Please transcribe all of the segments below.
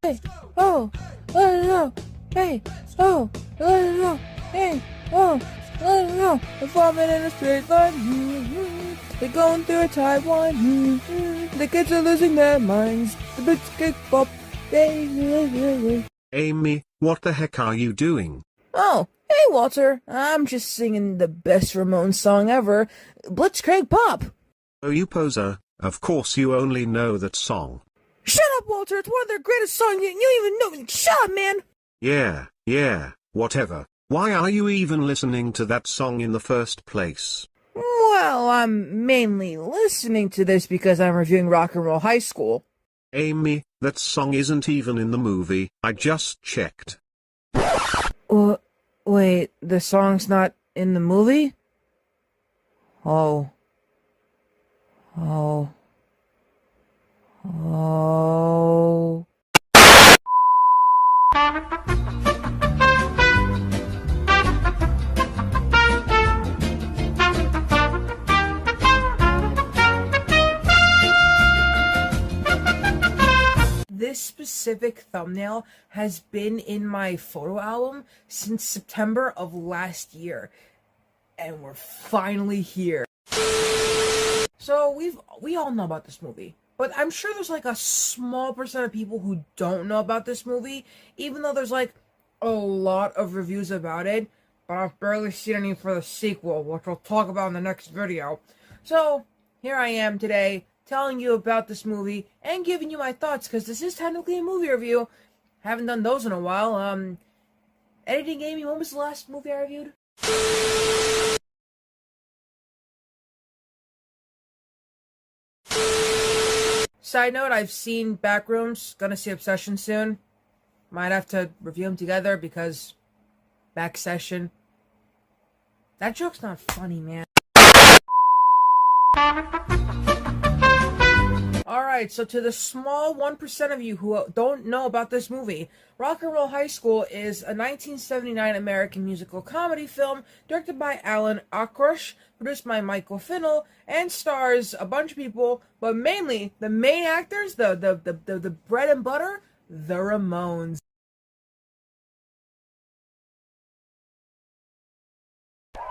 Hey, oh, let it go. Hey, oh, let it go. Hey, oh, let it go. They're forming in a straight line. They're going through a Taiwan. The kids are losing their minds. The bits kick pop. Amy, what the heck are you doing? Oh, hey Walter. I'm just singing the best Ramones song ever, Blitzkrieg Pop. Oh, you poser, of course you only know that song. Shut up, Walter. It's one of their greatest songs. You don't even know. Shut up, man. Yeah, whatever. Why are you even listening to that song in the first place? Well, I'm mainly listening to this because I'm reviewing Rock and Roll High School. Amy, that song isn't even in the movie. I just checked. Wait, the song's not in the movie? Oh. This specific thumbnail has been in my photo album since September of last year, and we're finally here. So we all know about this movie, but I'm sure there's like a small percent of people who don't know about this movie, even though there's like a lot of reviews about it, but I've barely seen any for the sequel, which we'll talk about in the next video. So here I am today, telling you about this movie and giving you my thoughts, because this is technically a movie review. Haven't done those in a while. Editing Amy, when was the last movie I reviewed? Side note, I've seen Backrooms, gonna see Obsession soon. Might have to review them together because back session. That joke's not funny, man. Alright, so to the small 1% of you who don't know about this movie, Rock and Roll High School is a 1979 American musical comedy film directed by Alan Akrosh, produced by Michael Finnell, and stars a bunch of people, but mainly the main actors, the bread and butter, the Ramones.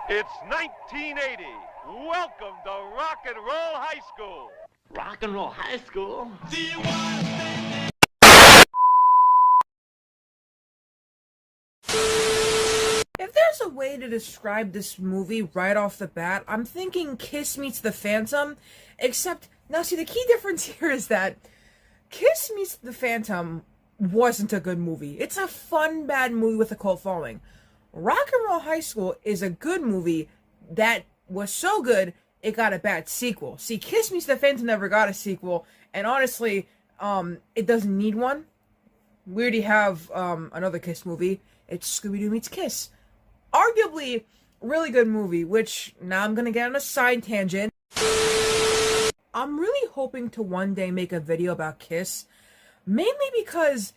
It's 1980. Welcome to Rock and Roll High School. Rock and Roll High School? If there's a way to describe this movie right off the bat, I'm thinking Kiss Meets the Phantom, except, now see, the key difference here is that Kiss Meets the Phantom wasn't a good movie. It's a fun, bad movie with a cult following. Rock and Roll High School is a good movie that was so good, it got a bad sequel. See, Kiss Meets the Phantom never got a sequel, and honestly, it doesn't need one. We already have, another Kiss movie. It's Scooby-Doo Meets Kiss. Arguably, really good movie, which, now I'm gonna get on a side tangent. I'm really hoping to one day make a video about Kiss, mainly because,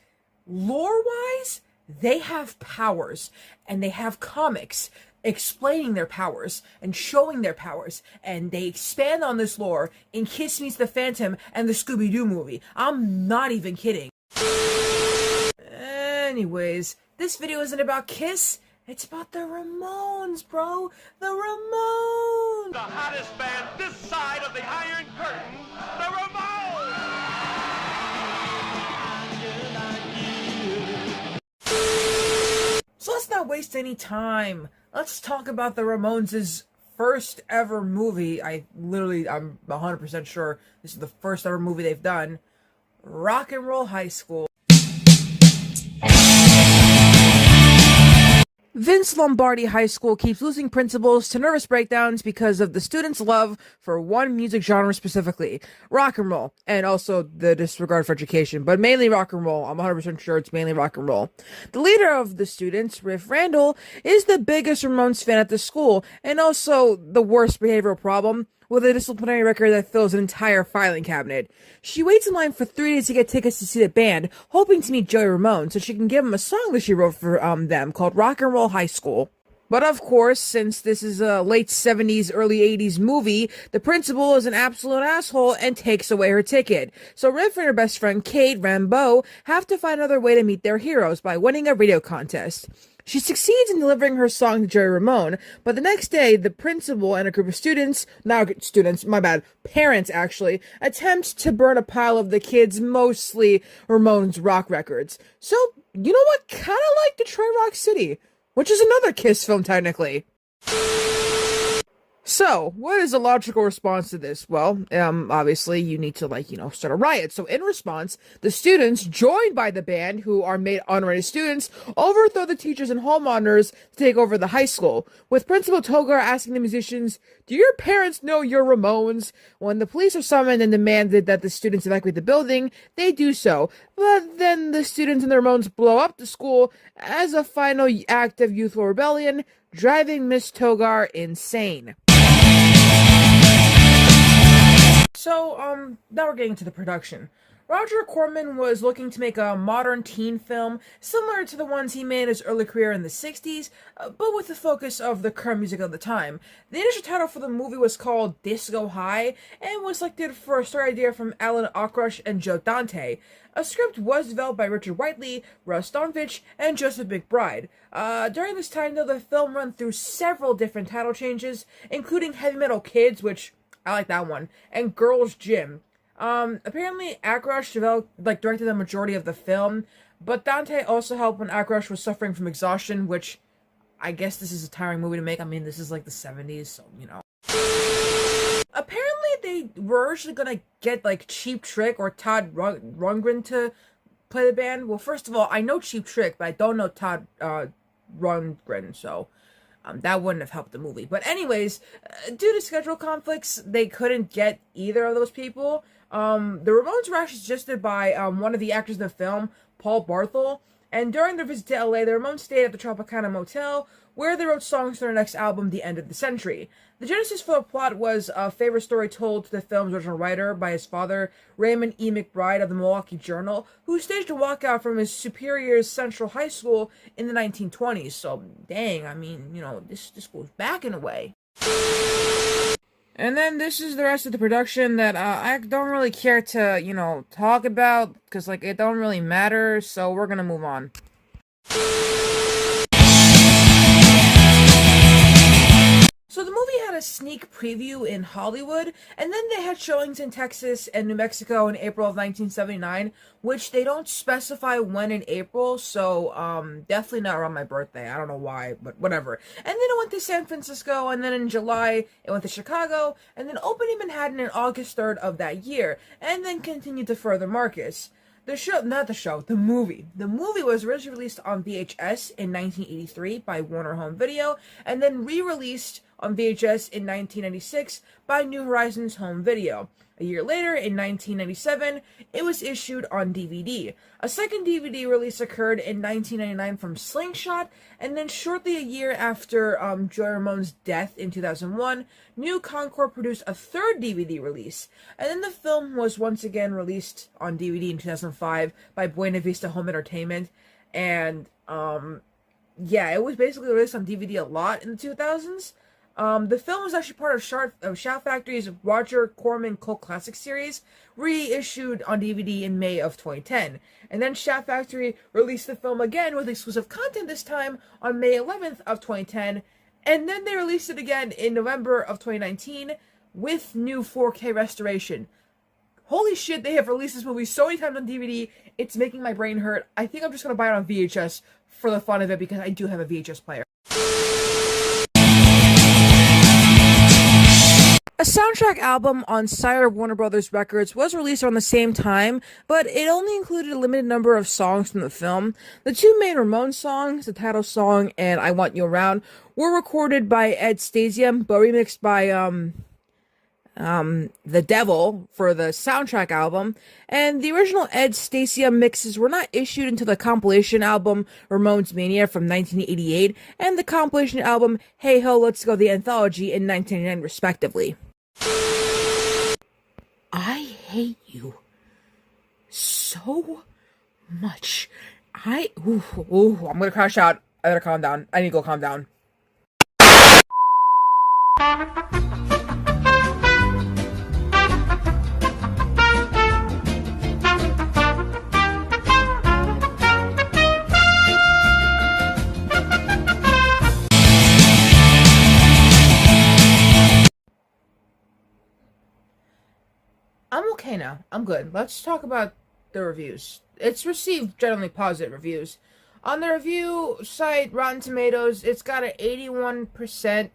lore-wise, they have powers, and they have comics explaining their powers and showing their powers, and they expand on this lore in Kiss Meets the Phantom and the Scooby-Doo movie. I'm not even kidding. Anyways, this video isn't about Kiss, it's about the Ramones, bro. The Ramones! The hottest band this side of the Iron Curtain, the Ramones! So let's not waste any time. Let's talk about the Ramones' first ever movie. I'm 100% sure this is the first ever movie they've done. Rock and Roll High School. Vince Lombardi High School keeps losing principals to nervous breakdowns because of the students' love for one music genre specifically, rock and roll, and also the disregard for education, but mainly rock and roll. I'm 100% sure it's mainly rock and roll. The leader of the students, Riff Randall, is the biggest Ramones fan at the school, and also the worst behavioral problem, with a disciplinary record that fills an entire filing cabinet. She waits in line for 3 days to get tickets to see the band, hoping to meet Joey Ramone so she can give him a song that she wrote for them called Rock and Roll High School. But of course, since this is a late 70s, early 80s movie, the principal is an absolute asshole and takes away her ticket. So Riff and her best friend Kate Rambeau have to find another way to meet their heroes by winning a radio contest. She succeeds in delivering her song to Jerry Ramone, but the next day, the principal and a group of parents actually, attempt to burn a pile of the kids' mostly Ramones rock records. So, you know what? Kinda like Detroit Rock City, which is another Kiss film technically. So, what is the logical response to this? Well, obviously you need to, start a riot. So in response, the students, joined by the band, who are made honorary students, overthrow the teachers and hall monitors to take over the high school, with Principal Togar asking the musicians, "Do your parents know you're Ramones?" When the police are summoned and demanded that the students evacuate the building, they do so. But then the students and the Ramones blow up the school as a final act of youthful rebellion, driving Miss Togar insane. So, now we're getting to the production. Roger Corman was looking to make a modern teen film similar to the ones he made in his early career in the 60s, but with the focus of the current music of the time. The initial title for the movie was called Disco High, and was selected for a story idea from Alan Okrush and Joe Dante. A script was developed by Richard Whiteley, Russ Donvich, and Joseph McBride. During this time, though, the film ran through several different title changes, including Heavy Metal Kids, which I like that one, and Girls Gym. Apparently Akrosh directed the majority of the film, but Dante also helped when Akrosh was suffering from exhaustion, which I guess this is a tiring movie to make. I mean, this is like the 70s, so, Apparently they were originally gonna get, Cheap Trick or Todd Rundgren to play the band. Well, first of all, I know Cheap Trick, but I don't know Todd Rundgren, so that wouldn't have helped the movie. But anyways, due to schedule conflicts, they couldn't get either of those people. The Ramones were actually suggested by one of the actors in the film, Paul Barthel, and during their visit to LA, the Ramones stayed at the Tropicana Motel, where they wrote songs for their next album, The End of the Century. The genesis for the plot was a favorite story told to the film's original writer by his father, Raymond E. McBride of the Milwaukee Journal, who staged a walkout from his Superior's Central High School in the 1920s. So, dang, I mean, this goes back in a way. And then this is the rest of the production that I don't really care to, talk about, because, it don't really matter, so we're gonna move on. So the movie had a sneak preview in Hollywood, and then they had showings in Texas and New Mexico in April of 1979, which they don't specify when in April, so definitely not around my birthday. I don't know why, but whatever. And then it went to San Francisco, and then in July it went to Chicago, and then opened in Manhattan on August 3rd of that year, and then continued to further markets. The movie. The movie was originally released on VHS in 1983 by Warner Home Video, and then re-released on VHS in 1996 by New Horizons Home Video. A year later, in 1997, it was issued on DVD. A second DVD release occurred in 1999 from Slingshot, and then shortly a year after Joey Ramone's death in 2001, New Concord produced a third DVD release. And then the film was once again released on DVD in 2005 by Buena Vista Home Entertainment, and it was basically released on DVD a lot in the 2000s. The film was actually part of Shout Factory's Roger Corman Cult Classic series, reissued on DVD in May of 2010. And then Shout Factory released the film again with exclusive content, this time on May 11th of 2010. And then they released it again in November of 2019 with new 4K restoration. Holy shit, they have released this movie so many times on DVD, it's making my brain hurt. I think I'm just going to buy it on VHS for the fun of it, because I do have a VHS player. A soundtrack album on Sire Warner Brothers Records was released around the same time, but it only included a limited number of songs from the film. The two main Ramones songs, the title song and I Want You Around, were recorded by Ed Stasium, but remixed by The Devil for the soundtrack album, and the original Ed Stasium mixes were not issued until the compilation album Ramones Mania from 1988 and the compilation album Hey Ho Let's Go The Anthology in 1999 respectively. I hate you so much. I'm gonna crash out. I gotta calm down. I need to go calm down. hey now, I'm good. Let's talk about the reviews. It's received generally positive reviews. On the review site, Rotten Tomatoes, it's got an 81%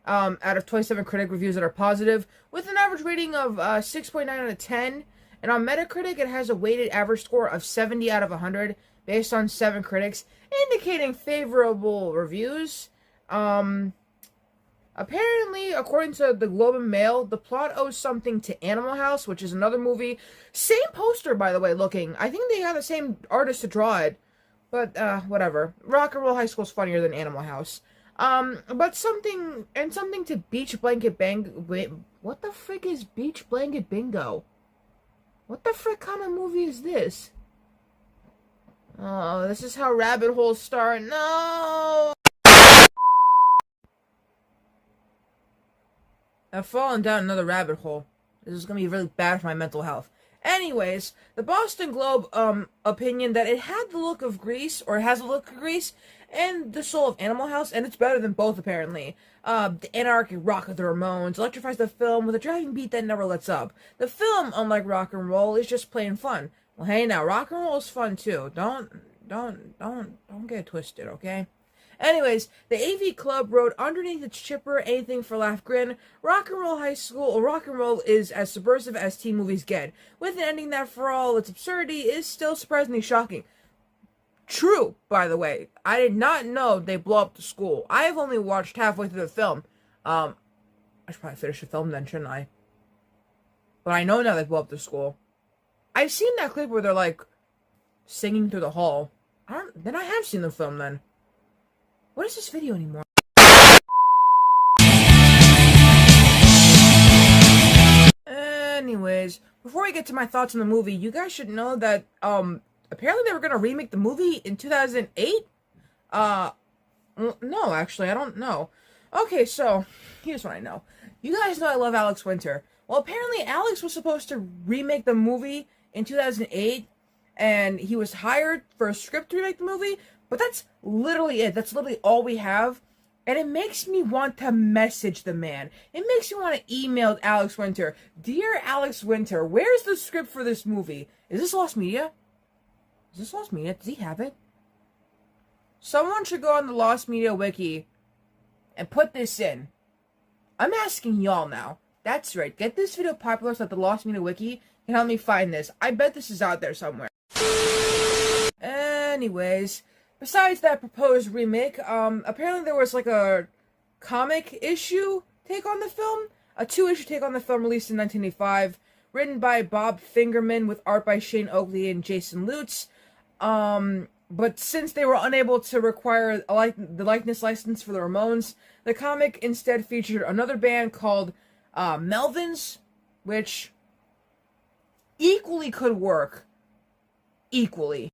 out of 27 critic reviews that are positive, with an average rating of 6.9 out of 10. And on Metacritic, it has a weighted average score of 70 out of 100, based on 7 critics, indicating favorable reviews. Apparently, according to the Globe and Mail, the plot owes something to Animal House, which is another movie. Same poster, by the way, looking. I think they got the same artist to draw it. But, whatever. Rock and Roll High School is funnier than Animal House. But something to Beach Blanket Bang... Wait, what the frick is Beach Blanket Bingo? What the frick kind of movie is this? Oh, this is how rabbit holes start. No! I've fallen down another rabbit hole. This is gonna be really bad for my mental health. Anyways, the Boston Globe, opinion that it had the look of Grease, or it has the look of Grease, and the soul of Animal House, and it's better than both, apparently. The anarchic rock of the Ramones electrifies the film with a driving beat that never lets up. The film, unlike rock and roll, is just plain fun. Well, hey now, rock and roll is fun too. Don't get it twisted, okay? Anyways, the AV Club wrote underneath its chipper, anything for laugh grin, Rock and Roll High School, or Rock and Roll is as subversive as teen movies get, with an ending that, for all its absurdity, is still surprisingly shocking. True, by the way. I did not know they blow up the school. I have only watched halfway through the film. I should probably finish the film then, shouldn't I? But I know now they blow up the school. I've seen that clip where they're, like, singing through the hall. Then I have seen the film then. What is this video anymore? Anyways, before we get to my thoughts on the movie, you guys should know that, apparently they were gonna remake the movie in 2008? No, actually, I don't know. Okay, so, here's what I know. You guys know I love Alex Winter. Well, apparently Alex was supposed to remake the movie in 2008, and he was hired for a script to remake the movie, but that's literally it. That's literally all we have. And it makes me want to message the man. It makes me want to email Alex Winter. Dear Alex Winter, where's the script for this movie? Is this Lost Media? Is this Lost Media? Does he have it? Someone should go on the Lost Media wiki and put this in. I'm asking y'all now. That's right. Get this video popular so that the Lost Media wiki can help me find this. I bet this is out there somewhere. Anyways, besides that proposed remake, apparently there was like a comic issue take on the film, a 2-issue take on the film released in 1985, written by Bob Fingerman with art by Shane Oakley and Jason Lutz. But since they were unable to require the likeness license for the Ramones, the comic instead featured another band called Melvins, which equally could work. Equally.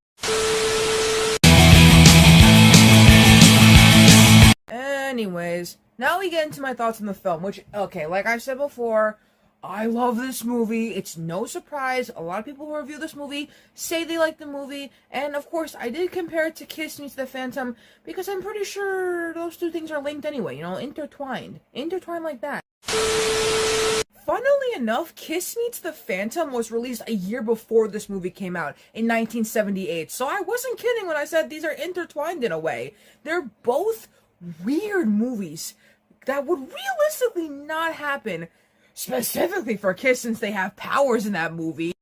Anyways, now we get into my thoughts on the film, which, okay, like I said before, I love this movie. It's no surprise. A lot of people who review this movie say they like the movie, and of course, I did compare it to Kiss Meets the Phantom, because I'm pretty sure those two things are linked anyway, you know, intertwined like that. Funnily enough, Kiss Meets the Phantom was released a year before this movie came out, in 1978, so I wasn't kidding when I said these are intertwined in a way. They're both weird movies that would realistically not happen, specifically for Kiss since they have powers in that movie.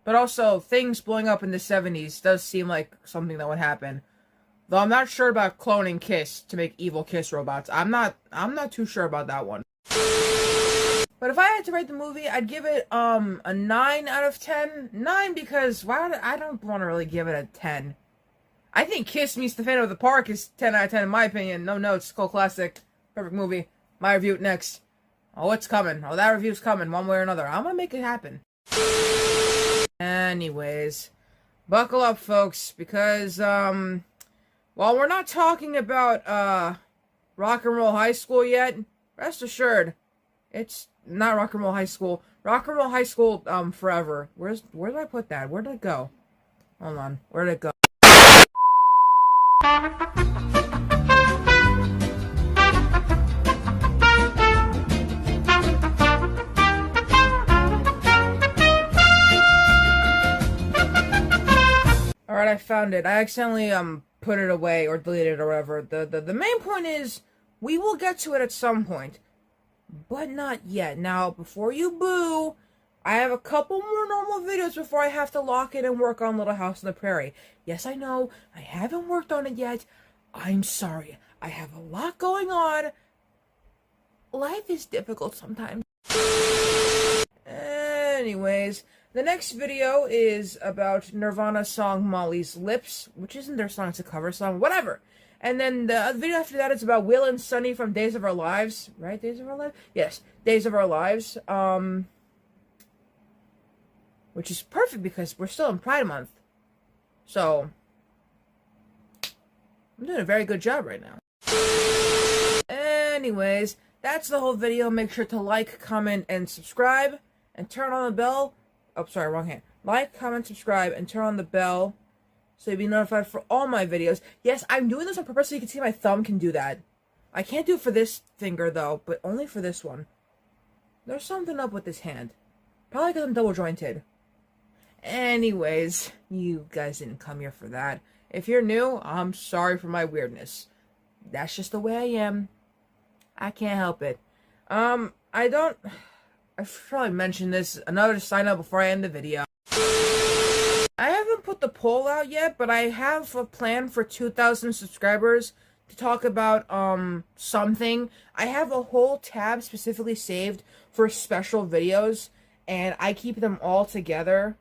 But also, things blowing up in the 70s does seem like something that would happen. Though I'm not sure about cloning Kiss to make evil Kiss robots. I'm not too sure about that one. But if I had to rate the movie, I'd give it a 9 out of 10. 9 because I don't want to really give it a 10. I think Kiss Meets the Phantom of the Park is 10 out of 10 in my opinion. No notes, cult classic, perfect movie. My review next. Oh, it's coming. Oh, that review's coming one way or another. I'm gonna make it happen. Anyways, buckle up, folks, because while we're not talking about Rock and Roll High School yet, rest assured, it's not Rock and Roll High School. Rock and Roll High School Forever. Where did I put that? Where did it go? Hold on. Where did it go? found it. I accidentally put it away or deleted it or whatever. The main point is we will get to it at some point, but not yet. Now, before you boo, I have a couple more normal videos before I have to lock in and work on Little House on the Prairie. Yes, I know, I haven't worked on it yet. I'm sorry. I have a lot going on. Life is difficult sometimes. Anyways, the next video is about Nirvana's song Molly's Lips, which isn't their song, it's a cover song, whatever. And then the video after that is about Will and Sunny from Days of Our Lives. Right? Days of Our Lives? Yes, Days of Our Lives. Which is perfect because we're still in Pride Month. So, I'm doing a very good job right now. Anyways, that's the whole video. Make sure to like, comment, and subscribe. And turn on the bell. Oh, sorry, wrong hand. Like, comment, subscribe, and turn on the bell so you'll be notified for all my videos. Yes, I'm doing this on purpose so you can see my thumb can do that. I can't do it for this finger, though, but only for this one. There's something up with this hand. Probably because I'm double jointed. Anyways, you guys didn't come here for that. If you're new, I'm sorry for my weirdness. That's just the way I am. I can't help it. I should probably mention this. Another sign up before I end the video. I haven't put the poll out yet, but I have a plan for 2,000 subscribers to talk about, something. I have a whole tab specifically saved for special videos, and I keep them all together.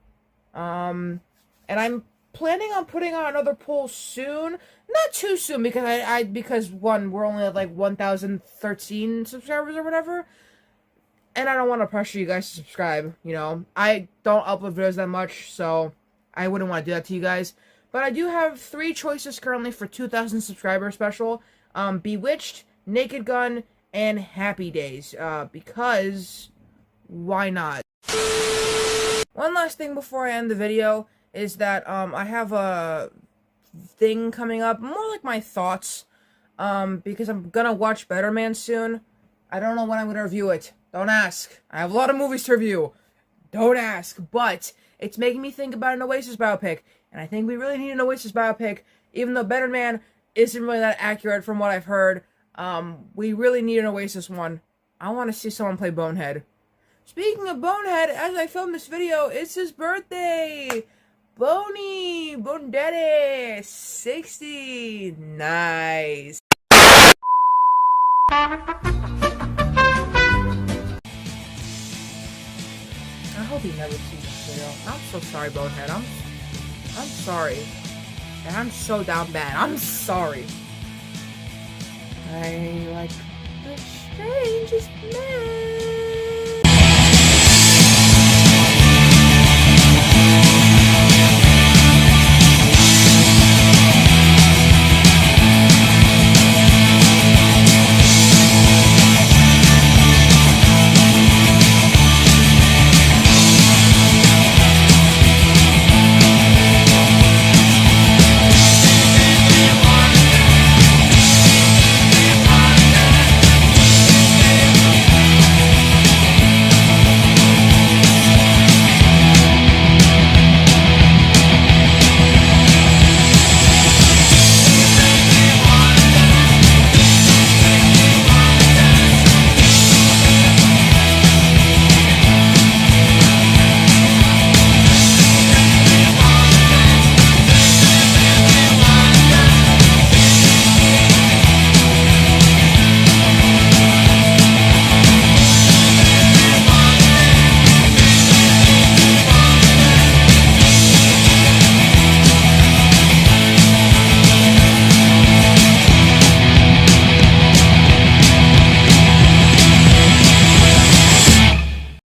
And I'm planning on putting out another poll soon. Not too soon, because because one, we're only at like 1,013 subscribers or whatever. And I don't want to pressure you guys to subscribe, you know. I don't upload videos that much, so I wouldn't want to do that to you guys. But I do have 3 choices currently for 2,000 subscriber special. Bewitched, Naked Gun, and Happy Days. Because, why not? One last thing before I end the video is that, I have a thing coming up, more like my thoughts, because I'm gonna watch Better Man soon. I don't know when I'm gonna review it. Don't ask. I have a lot of movies to review. Don't ask. But it's making me think about an Oasis biopic. And I think we really need an Oasis biopic. Even though Better Man isn't really that accurate from what I've heard. We really need an Oasis one. I want to see someone play Bonehead. Speaking of Bonehead, as I film this video, it's his birthday! Bone Daddy! 60! Nice! I hope he never sees this video. I'm so sorry, Bonehead. I'm sorry. And I'm so down bad. I'm sorry. I like the strangest man.